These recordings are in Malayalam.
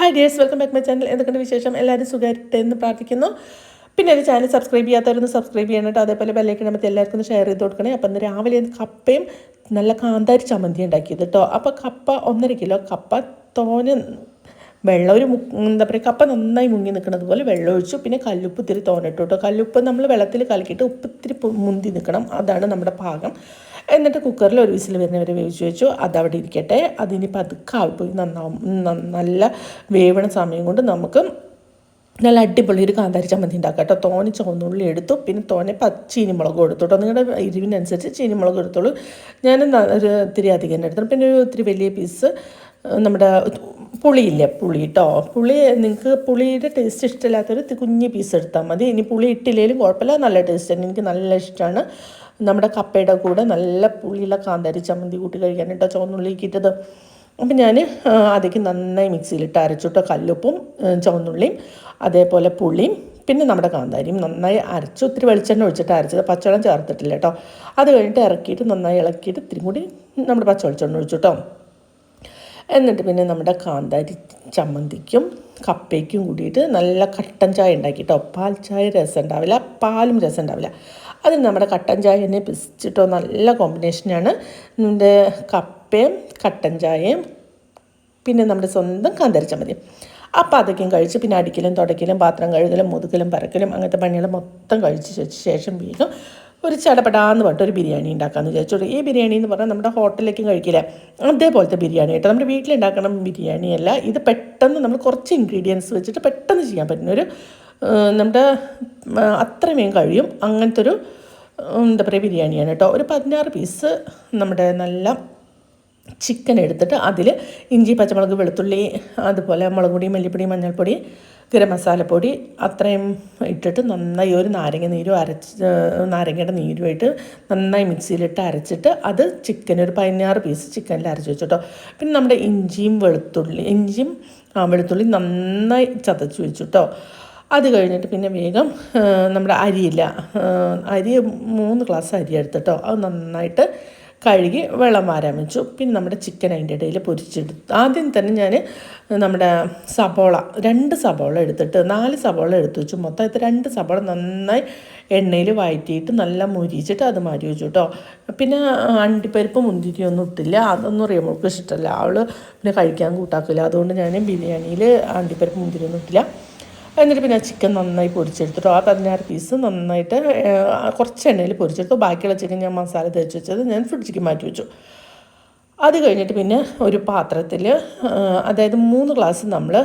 Hi dears, welcome back my channel. എന്തൊക്കെയുണ്ട് വിശേഷം? എല്ലാവരും സുഖമായിട്ട് എന്ന് പ്രാർത്ഥിക്കുന്നു. പിന്നെ എൻ്റെ ചാനൽ സബ്സ്ക്രൈബ് ചെയ്യാത്തവരൊന്ന് സബ്സ്ക്രൈബ് ചെയ്യണം കേട്ടോ. അതേപോലെ ബെല്ലൈക്കൺ നമുക്ക് എല്ലാവർക്കും ഒന്ന് ഷെയർ ചെയ്ത് കൊടുക്കണേ. അപ്പം ഇന്ന് രാവിലെ കപ്പയും നല്ല കാന്താരി ചമ്മന്തി ഉണ്ടാക്കിയത് കേട്ടോ. അപ്പോൾ കപ്പ 1.5 കിലോ കപ്പ തോനെ വെള്ളം എന്താ പറയുക, കപ്പ നന്നായി മുങ്ങി നിൽക്കുന്നത് പോലെ വെള്ളം ഒഴിച്ചു. പിന്നെ കല്ലുപ്പ് ഇത്തിരി തോന്നിട്ടു കേട്ടോ. കല്ലുപ്പ് നമ്മൾ വെള്ളത്തിൽ കലക്കിയിട്ട് ഉപ്പ് ഇത്തിരി മുന്തി നിൽക്കണം, അതാണ് നമ്മുടെ പാകം. എന്നിട്ട് കുക്കറിൽ ഒരു വിസിൽ വരുന്നവരെ വേവിച്ച് വെച്ചു. അതവിടെ ഇരിക്കട്ടെ. അതിനി പതുക്കെ ആവിപ്പോയി നന്നാവും. നല്ല വേവണ സമയം കൊണ്ട് നമുക്ക് നല്ല അടിപൊളി ഒരു കാന്താരി ചമ്മന്തി ഉണ്ടാക്കാം കേട്ടോ. തോനെ ചുവന്നുള്ളി എടുത്തു, പിന്നെ തോനെ ചീനിമുളകും എടുത്തു കേട്ടോ. നിങ്ങളുടെ എരിവിനനുസരിച്ച് ചീനിമുളക് എടുത്തോളൂ. ഞാൻ ഒരു ഇത്തിരി അധികം തന്നെ എടുത്തു. പിന്നെ ഒരു ഇത്തിരി വലിയ പീസ് നമ്മുടെ പുളിയില്ലേ, പുളി കേട്ടോ. പുളി നിങ്ങൾക്ക് പുളിയുടെ ടേസ്റ്റ് ഇഷ്ടമില്ലാത്തൊരു കുഞ്ഞ് പീസ് എടുത്താൽ മതി. ഇനി പുളി ഇട്ടില്ലെങ്കിലും കുഴപ്പമില്ല, നല്ല ടേസ്റ്റ് തന്നെ. എനിക്ക് നല്ല ഇഷ്ടമാണ് നമ്മുടെ കപ്പയുടെ കൂടെ നല്ല പുളിയുള്ള കാന്താരി ചമ്മന്തി കൂട്ടി കഴിക്കാൻ കേട്ടോ, ചുവന്നുള്ളിക്ക് ഇട്ടത്. അപ്പം ഞാൻ അതിലേക്ക് നന്നായി മിക്സിയിലിട്ട് അരച്ചിട്ടോ. കല്ലുപ്പും ചുവന്നുള്ളിയും അതേപോലെ പുളിയും പിന്നെ നമ്മുടെ കാന്താരിയും നന്നായി അരച്ചു. ഒത്തിരി വെളിച്ചെണ്ണ ഒഴിച്ചിട്ട് അരച്ചത്, പച്ചവെള്ളം ചേർത്തിട്ടില്ല കേട്ടോ. അത് കഴിഞ്ഞിട്ട് ഇറക്കിയിട്ട് നന്നായി ഇളക്കിയിട്ട് ഇത്തിരി കൂടി നമ്മുടെ പച്ച വെളിച്ചെണ്ണ ഒഴിച്ചു കേട്ടോ. എന്നിട്ട് പിന്നെ നമ്മുടെ കാന്താരി ചമ്മന്തിക്കും കപ്പയ്ക്കും കൂടിയിട്ട് നല്ല കട്ടൻ ചായ ഉണ്ടാക്കി കേട്ടോ. പാൽ ചായ രസം ഉണ്ടാവില്ല, പാലും രസം ഉണ്ടാവില്ല. അതിന് നമ്മുടെ കട്ടൻ ചായ തന്നെ പിസിച്ചിട്ടോ. നല്ല കോമ്പിനേഷനാണ് നമ്മുടെ കപ്പയും കട്ടൻ ചായയും പിന്നെ നമ്മുടെ സ്വന്തം കാന്താരി ചമ്മന്തിയും. അപ്പോൾ അതൊക്കെയും കഴിച്ച് പിന്നെ അടിക്കലും തുടയ്ക്കലും പാത്രം കഴുകലും മുതുക്കലും പരക്കലും അങ്ങനത്തെ പണികൾ മൊത്തം കഴിച്ച് ശേഷം വേഗം ഒരു ചടപടാന്ന് പറഞ്ഞിട്ട് ഒരു ബിരിയാണി ഉണ്ടാക്കാമെന്ന് വിചാരിച്ചോളൂ. ഈ ബിരിയാണി എന്ന് പറഞ്ഞാൽ നമ്മുടെ ഹോട്ടലിലേക്കും കഴിക്കില്ല, അതേപോലത്തെ ബിരിയാണി കേട്ടോ. നമ്മുടെ വീട്ടിലുണ്ടാക്കണം ബിരിയാണിയല്ല ഇത്. പെട്ടെന്ന് നമ്മൾ കുറച്ച് ഇൻഗ്രീഡിയൻസ് വെച്ചിട്ട് പെട്ടെന്ന് ചെയ്യാൻ പറ്റുന്നൊരു നമ്മുടെ അത്രയും കഴിയും അങ്ങനത്തെ ഒരു എന്താ പറയുക ബിരിയാണിയാണ് കേട്ടോ. ഒരു 16 പീസ് നമ്മുടെ നല്ല ചിക്കൻ എടുത്തിട്ട് അതിൽ ഇഞ്ചി പച്ചമുളക് വെളുത്തുള്ളി അതുപോലെ മുളക് പൊടി മല്ലിപ്പൊടി മഞ്ഞൾപ്പൊടി ഗരം മസാലപ്പൊടി അത്രയും ഇട്ടിട്ട് നന്നായി ഒരു നാരങ്ങയുടെ നീരുമായിട്ട് നന്നായി മിക്സിയിലിട്ട് അരച്ചിട്ട് അത് ചിക്കൻ ഒരു 16 പീസ് ചിക്കനിൽ അരച്ച് വെച്ചിട്ടോ. പിന്നെ നമ്മുടെ ഇഞ്ചിയും വെളുത്തുള്ളി നന്നായി ചതച്ച് വെച്ചിട്ടോ. അത് കഴിഞ്ഞിട്ട് പിന്നെ വേഗം നമ്മുടെ അരി 3 ഗ്ലാസ് അരി എടുത്തിട്ടോ. അത് നന്നായിട്ട് കഴുകി വെള്ളം വാരാൻ വെച്ചു. പിന്നെ നമ്മുടെ ചിക്കൻ അതിൻ്റെ ഇടയിൽ പൊരിച്ചെടുത്തു. ആദ്യം തന്നെ ഞാൻ നമ്മുടെ സബോള 2 സബോള എടുത്തിട്ട് 4 സബോള എടുത്തു വെച്ചു. മൊത്തം 2 സബോള നന്നായി എണ്ണയിൽ വഴറ്റിയിട്ട് നല്ല മുരിച്ചിട്ട് അത് മാറ്റി വെച്ചു കേട്ടോ. പിന്നെ അണ്ടിപ്പരിപ്പ് മുന്തിരിയൊന്നും ഇട്ടില്ല, അതൊന്നും റിയമോൾക്ക് ഇഷ്ടമല്ല. അവൾ പിന്നെ കഴിക്കാൻ കൂട്ടാക്കില്ല, അതുകൊണ്ട് ഞാൻ ബിരിയാണിയിൽ അണ്ടിപ്പരിപ്പ് മുന്തിരിയൊന്നും ഇട്ടില്ല. എന്നിട്ട് പിന്നെ ചിക്കൻ നന്നായി പൊരിച്ചെടുത്തിട്ടോ. ആ 16 പീസ് നന്നായിട്ട് കുറച്ച് എണ്ണയിൽ പൊരിച്ചെടുത്തു. ബാക്കിയുള്ള ചിക്കൻ ഞാൻ മസാല തേച്ച് വെച്ചത് ഞാൻ ഫ്രിഡ്ജിലേക്ക് മാറ്റി വെച്ചു. അത് കഴിഞ്ഞിട്ട് പിന്നെ ഒരു പാത്രത്തിൽ അതായത് 3 ഗ്ലാസ് നമ്മൾ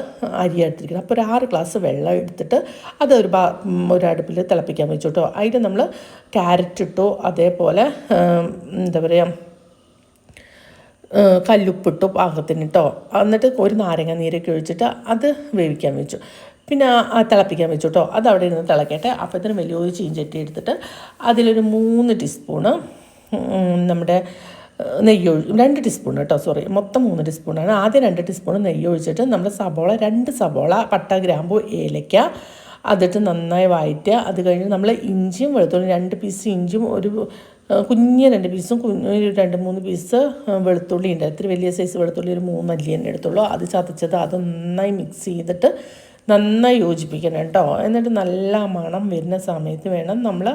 അരി എടുത്തിരിക്കണം. അപ്പോൾ ഒരു 6 ഗ്ലാസ് വെള്ളം എടുത്തിട്ട് അത് ഒരു അടുപ്പിൽ തിളപ്പിക്കാൻ വെച്ചു കേട്ടോ. അതിൽ നമ്മൾ ക്യാരറ്റ് ഇട്ടു, അതേപോലെ എന്താ പറയുക കല്ലുപ്പിട്ടു പാകത്തിന് കേട്ടോ. എന്നിട്ട് ഒരു നാരങ്ങ നീരൊക്കെ ഒഴിച്ചിട്ട് അത് വേവിക്കാൻ വെച്ചു. പിന്നെ തിളപ്പിക്കാൻ വെച്ചു കേട്ടോ. അത് അവിടെ ഇരുന്ന് തിളക്കട്ടെ. അപ്പോഴത്തേനും വലിയൊരു ചീഞ്ചട്ടി എടുത്തിട്ട് അതിലൊരു 3 ടീസ്പൂണ് നമ്മുടെ നെയ്യ് 2 ടീസ്പൂൺ കേട്ടോ, മൊത്തം 3 ടീസ്പൂണാണ്. ആദ്യം 2 ടീസ്പൂൺ നെയ്യ് ഒഴിച്ചിട്ട് നമ്മുടെ സബോള 2 സബോള പട്ട ഗ്രാമ്പു ഏലയ്ക്ക അതിട്ട് നന്നായി വഴറ്റുക. അത് കഴിഞ്ഞ് നമ്മൾ ഇഞ്ചിയും വെളുത്തുള്ളി 2 പീസ് ഇഞ്ചിയും ഒരു കുഞ്ഞ് 2 പീസും 2-3 പീസ് വെളുത്തുള്ളി ഉണ്ട്. ഇത്തിരി വലിയ സൈസ് വെളുത്തുള്ളി ഒരു 3 അല്ലി തന്നെ എടുത്തുള്ളൂ. അത് ചതച്ചത് അത് നന്നായി മിക്സ് ചെയ്തിട്ട് നന്നായി യോജിപ്പിക്കണം കേട്ടോ. എന്നിട്ട് നല്ല മണം വരുന്ന സമയത്ത് വേണം നമ്മൾ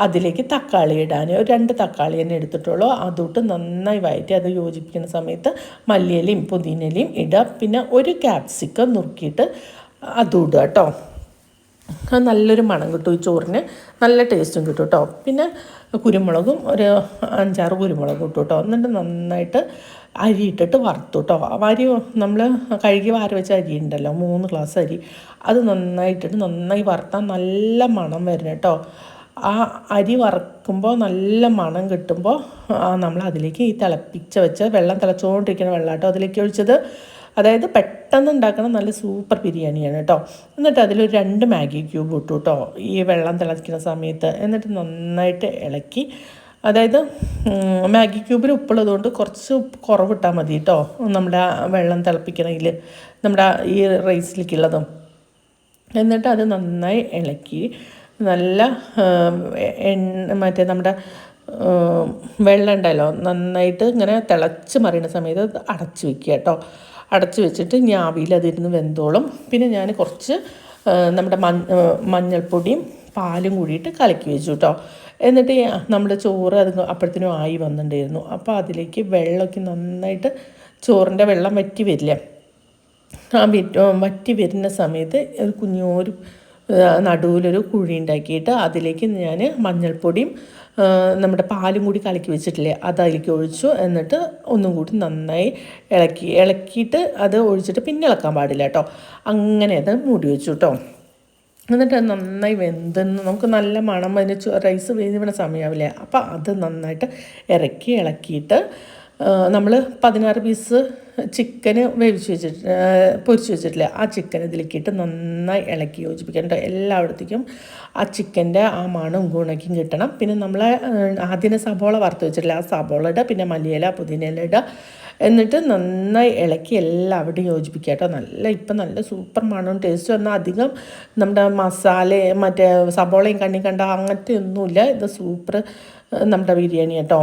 അതിലേക്ക് തക്കാളി ഇടാൻ. ഒരു 2 തക്കാളി തന്നെ എടുത്തിട്ടുള്ളൂ. അതോട്ട് നന്നായി വഴറ്റി അത് യോജിപ്പിക്കുന്ന സമയത്ത് മല്ലിയിലയും പുതിനയിലയും ഇടുക. പിന്നെ ഒരു ക്യാപ്സിക്കം നുറുക്കിയിട്ട് അതും ഇടുക കേട്ടോ. നല്ലൊരു മണം കിട്ടും, ഈ ചോറിന് നല്ല ടേസ്റ്റും കിട്ടും കേട്ടോ. പിന്നെ കുരുമുളകും ഒരു 5-6 കുരുമുളകും ഇട്ടു കേട്ടോ. എന്നിട്ട് നന്നായിട്ട് അരി ഇട്ടിട്ട് വറുത്തു കേട്ടോ. അരി നമ്മൾ കഴുകി വാരി വെച്ച അരി ഉണ്ടല്ലോ, 3 ഗ്ലാസ് അരി, അത് നന്നായിട്ടിട്ട് നന്നായി വറുത്താൽ നല്ല മണം വരണം കേട്ടോ. ആ അരി വറുക്കുമ്പോൾ നല്ല മണം കിട്ടുമ്പോൾ നമ്മൾ അതിലേക്ക് ഈ തിളപ്പിച്ച് വെച്ച വെള്ളം തിളച്ചുകൊണ്ടിരിക്കുന്ന വെള്ളം കേട്ടോ അതിലേക്ക് ഒഴിച്ചത്. അതായത് പെട്ടെന്ന് ഉണ്ടാക്കണം നല്ല സൂപ്പർ ബിരിയാണിയാണ് കേട്ടോ. എന്നിട്ട് അതിലൊരു 2 മാഗി ക്യൂബ് ഇട്ടു കേട്ടോ ഈ വെള്ളം തിളയ്ക്കുന്ന സമയത്ത്. എന്നിട്ട് നന്നായിട്ട് ഇളക്കി. അതായത് മാഗി ക്യൂബിൽ ഉപ്പുള്ളതുകൊണ്ട് കുറച്ച് ഉപ്പ് കുറവിട്ടാൽ മതി കേട്ടോ. നമ്മുടെ വെള്ളം തിളപ്പിക്കണമെങ്കിൽ നമ്മുടെ ഈ റൈസിലേക്കുള്ളതും. എന്നിട്ട് അത് നന്നായി ഇളക്കി നല്ല മറ്റേ നമ്മുടെ വെള്ളം ഉണ്ടല്ലോ നന്നായിട്ട് ഇങ്ങനെ തിളച്ച് മറിയുന്ന സമയത്ത് അടച്ച് വയ്ക്കുക കേട്ടോ. അടച്ച് വെച്ചിട്ട് ഇനി ആവിയിൽ അതിരുന്ന് വെന്തോളും. പിന്നെ ഞാൻ കുറച്ച് നമ്മുടെ മഞ്ഞൾപ്പൊടിയും പാലും കൂടിയിട്ട് കലക്കി വെച്ചു കേട്ടോ. എന്നിട്ട് നമ്മുടെ ചോറ് അത് അപ്പോഴത്തേനും ആയി വന്നിട്ടുണ്ടായിരുന്നു. അപ്പോൾ അതിലേക്ക് വെള്ളമൊക്കെ നന്നായിട്ട് ചോറിൻ്റെ വെള്ളം വറ്റി വരില്ലേ, ആ വറ്റി വരുന്ന സമയത്ത് ഒരു കുഞ്ഞൊരു നടുവിലൊരു കുഴി ഉണ്ടാക്കിയിട്ട് അതിലേക്ക് ഞാൻ മഞ്ഞൾപ്പൊടിയും നമ്മുടെ പാലും കൂടി കലക്കി വെച്ചിട്ടില്ലേ അത് അതിലേക്ക് ഒഴിച്ചു. എന്നിട്ട് ഒന്നും കൂടി നന്നായി ഇളക്കിയിട്ട് അത് ഒഴിച്ചിട്ട് പിന്നെ ഇളക്കാൻ പാടില്ല കേട്ടോ. അങ്ങനെ അത് മൂടി വെച്ചു കേട്ടോ. എന്നിട്ട് നന്നായി വെന്തെന്ന് നമുക്ക് നല്ല മണം അതിന് റൈസ് വേവിക്കുന്ന സമയമാവില്ലേ, അപ്പോൾ അത് നന്നായിട്ട് ഇളക്കിയിട്ട് നമ്മൾ 16 പീസ് ചിക്കന് പൊരിച്ച് വെച്ചിട്ടില്ല, ആ ചിക്കൻ ഇതിലേക്കിട്ട് നന്നായി ഇളക്കി യോജിപ്പിക്കണം. എല്ലായിടത്തേക്കും ആ ചിക്കൻ്റെ ആ മണവും ഗുണക്കും കിട്ടണം. പിന്നെ നമ്മൾ ആദ്യം സബോള വറുത്ത് വെച്ചിട്ടില്ല, ആ സബോള ഇടുക, പിന്നെ മല്ലിയില പുതിനയില ഇടുക. എന്നിട്ട് നന്നായി ഇളക്കി എല്ലാവിടെയും യോജിപ്പിക്കുക കേട്ടോ. ഇപ്പം നല്ല സൂപ്പർ മണവും ടേസ്റ്റും. എന്നാൽ അധികം നമ്മുടെ മസാല മറ്റേ സബോളയും കണ്ട അങ്ങനത്തെ ഒന്നുമില്ല. ഇത് സൂപ്പർ നമ്മുടെ ബിരിയാണി കേട്ടോ.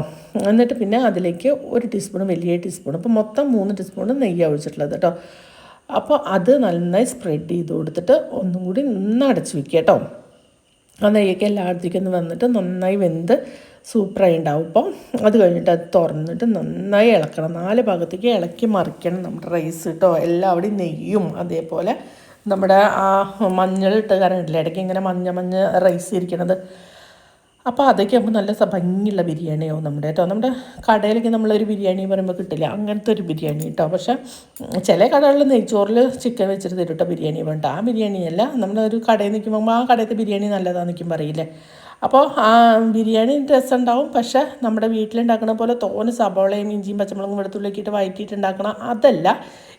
എന്നിട്ട് പിന്നെ അതിലേക്ക് 1 ടീസ്പൂൺ വലിയ ടീസ്പൂൺ, അപ്പോൾ മൊത്തം 3 ടീസ്പൂൺ നെയ്യാണ് ഒഴിച്ചിട്ടുള്ളത് കേട്ടോ. അപ്പോൾ അത് നന്നായി സ്പ്രെഡ് ചെയ്ത് കൊടുത്തിട്ട് ഒന്നും കൂടി അടച്ച് വയ്ക്കുക കേട്ടോ. ആ നെയ്യൊക്കെ എല്ലായിടത്തേക്കും ഒന്ന് വന്നിട്ട് നന്നായി വെന്ത് സൂപ്പറായി ഉണ്ടാവും. അപ്പോൾ അത് കഴിഞ്ഞിട്ട് അത് തുറന്നിട്ട് നന്നായി ഇളക്കണം, 4 ഭാഗത്തേക്ക് ഇളക്കി മറിക്കണം നമ്മുടെ റൈസ് കേട്ടോ. എല്ലാവിടെയും നെയ്യും അതേപോലെ നമ്മുടെ ആ മഞ്ഞളിട്ട് കാരണം ഇടയ്ക്ക് ഇങ്ങനെ മഞ്ഞ റൈസ് ഇരിക്കണത്. അപ്പോൾ അതൊക്കെ ആകുമ്പോൾ നല്ല ഭംഗിയുള്ള ബിരിയാണിയാവും നമ്മുടെ കേട്ടോ. നമ്മുടെ കടയിലൊക്കെ നമ്മളൊരു ബിരിയാണി പറയുമ്പോൾ കിട്ടില്ല അങ്ങനത്തെ ഒരു ബിരിയാണി കേട്ടോ. പക്ഷേ ചില കടകളിൽ നെയ്ച്ചോറിൽ ചിക്കൻ വെച്ചിട്ട് തരും കേട്ടോ ബിരിയാണി വേണ്ട. ആ ബിരിയാണിയല്ല, നമ്മളൊരു കടയിൽ നിൽക്കുമ്പോൾ ആ കടയത്തെ ബിരിയാണി നല്ലതാണെന്ന് നിൽക്കും പറയില്ലേ. അപ്പോൾ ആ ബിരിയാണി രസമുണ്ടാവും. പക്ഷേ നമ്മുടെ വീട്ടിലുണ്ടാക്കുന്ന പോലെ തോനെ സബോളയും ഇഞ്ചിയും പച്ചമുളകും വെളുത്തുള്ളിയൊക്കെ ഇട്ട് വഴറ്റിയിട്ടുണ്ടാക്കണം അതല്ല.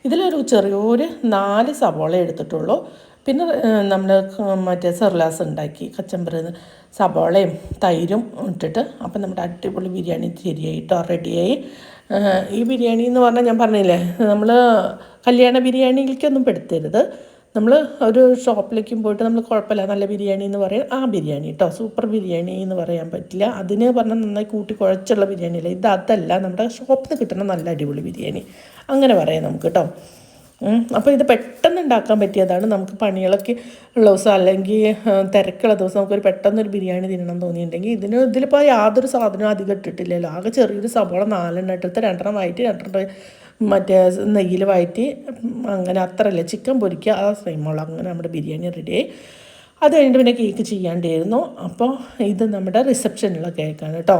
ഇതിലൊരു ചെറിയൊരു 4 സബോള എടുത്തിട്ടുള്ളൂ. പിന്നെ നമ്മൾ മറ്റേ സെർലാസ് ഉണ്ടാക്കി കച്ചമ്പറ് സബോളയും തൈരും ഇട്ടിട്ട് അപ്പം നമ്മുടെ അടിപൊളി ബിരിയാണി ശരിയായിട്ടോ റെഡിയായി. ഈ ബിരിയാണി എന്ന് പറഞ്ഞാൽ ഞാൻ പറഞ്ഞില്ലേ, നമ്മൾ കല്യാണ ബിരിയാണിയിലേക്കൊന്നും പെടുത്തരുത്. നമ്മൾ ഒരു ഷോപ്പിലേക്കും പോയിട്ട് നമ്മൾ കുഴപ്പമില്ല നല്ല ബിരിയാണി എന്ന് പറയും, ആ ബിരിയാണി കേട്ടോ. സൂപ്പർ ബിരിയാണി എന്ന് പറയാൻ പറ്റില്ല. അതിന് പറഞ്ഞാൽ നന്നായി കൂട്ടി കുഴച്ചുള്ള ബിരിയാണിയില്ല, അതല്ല നമ്മുടെ ഷോപ്പിൽ നിന്ന് കിട്ടുന്ന നല്ല അടിപൊളി ബിരിയാണി അങ്ങനെ പറയാം നമുക്ക് കേട്ടോ. അപ്പോൾ ഇത് പെട്ടെന്ന് ഉണ്ടാക്കാൻ പറ്റിയതാണ്. നമുക്ക് പണികളൊക്കെ ഉള്ള ദിവസം അല്ലെങ്കിൽ തിരക്കുള്ള ദിവസം നമുക്കൊരു പെട്ടെന്നൊരു ബിരിയാണി തിന്നണം തോന്നിയിട്ടുണ്ടെങ്കിൽ ഇതിലിപ്പോൾ യാതൊരു സാധനവും അധികം ഇട്ടിട്ടില്ലല്ലോ. ആകെ ചെറിയൊരു സബോള 4 എടുത്ത് 2 വഴറ്റി 2 മറ്റേ നെയ്യിൽ വഴറ്റി അങ്ങനെ അത്രയല്ലേ ചിക്കൻ പൊരിക്കുക, ആ സെയിമുള്ള അങ്ങനെ നമ്മുടെ ബിരിയാണി റെഡിയായി. അത് കഴിഞ്ഞിട്ട് പിന്നെ കേക്ക് ചെയ്യാണ്ടായിരുന്നു. അപ്പോൾ ഇത് നമ്മുടെ റിസപ്ഷനുള്ള കേക്കാണ് കേട്ടോ.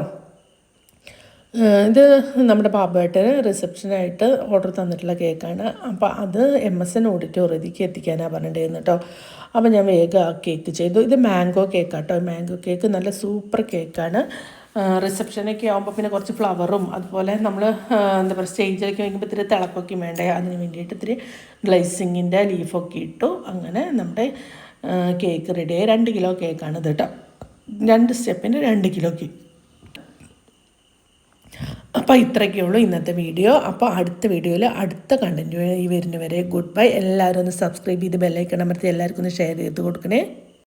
ഇത് നമ്മുടെ ബാബുവേട്ടന് റിസപ്ഷനായിട്ട് ഓർഡർ തന്നിട്ടുള്ള കേക്കാണ്. അപ്പോൾ അത് MSN ഓഡിറ്റോറിയത്തിലേക്ക് എത്തിക്കാനാണ് പറഞ്ഞിട്ടുണ്ടായിരുന്നു കേട്ടോ. അപ്പോൾ ഞാൻ വേഗം ആ കേക്ക് ചെയ്തു. ഇത് മാംഗോ കേക്കാട്ടോ. മാംഗോ കേക്ക് നല്ല സൂപ്പർ കേക്കാണ്. റിസപ്ഷനൊക്കെ ആകുമ്പോൾ പിന്നെ കുറച്ച് ഫ്ലവറും അതുപോലെ നമ്മൾ എന്താ പറയുക സ്റ്റേജിലൊക്കെ വയ്ക്കുമ്പോൾ ഇത്തിരി തിളക്കൊക്കെ വേണ്ടേ, അതിന് വേണ്ടിയിട്ട് ഇത്തിരി ഗ്ലേസിങ്ങിൻ്റെ ലീഫൊക്കെ ഇട്ടു. അങ്ങനെ നമ്മുടെ കേക്ക് റെഡിയായി. 2 കിലോ കേക്കാണ് ഇത് കേട്ടോ. 2 സ്റ്റെപ്പിന് 2 കിലോ കേക്ക്. അപ്പോൾ ഇത്രയൊക്കെയുള്ളൂ ഇന്നത്തെ വീഡിയോ. അപ്പോൾ അടുത്ത വീഡിയോയിൽ അടുത്ത കണ്ടൻറ്റ് വരുന്നവരെ ഗുഡ് ബൈ. എല്ലാവരും ഒന്ന് സബ്സ്ക്രൈബ് ചെയ്ത് ബെല്ലൈക്കൺ അമർത്തി എല്ലാവർക്കും ഒന്ന് ഷെയർ ചെയ്ത് കൊടുക്കണേ.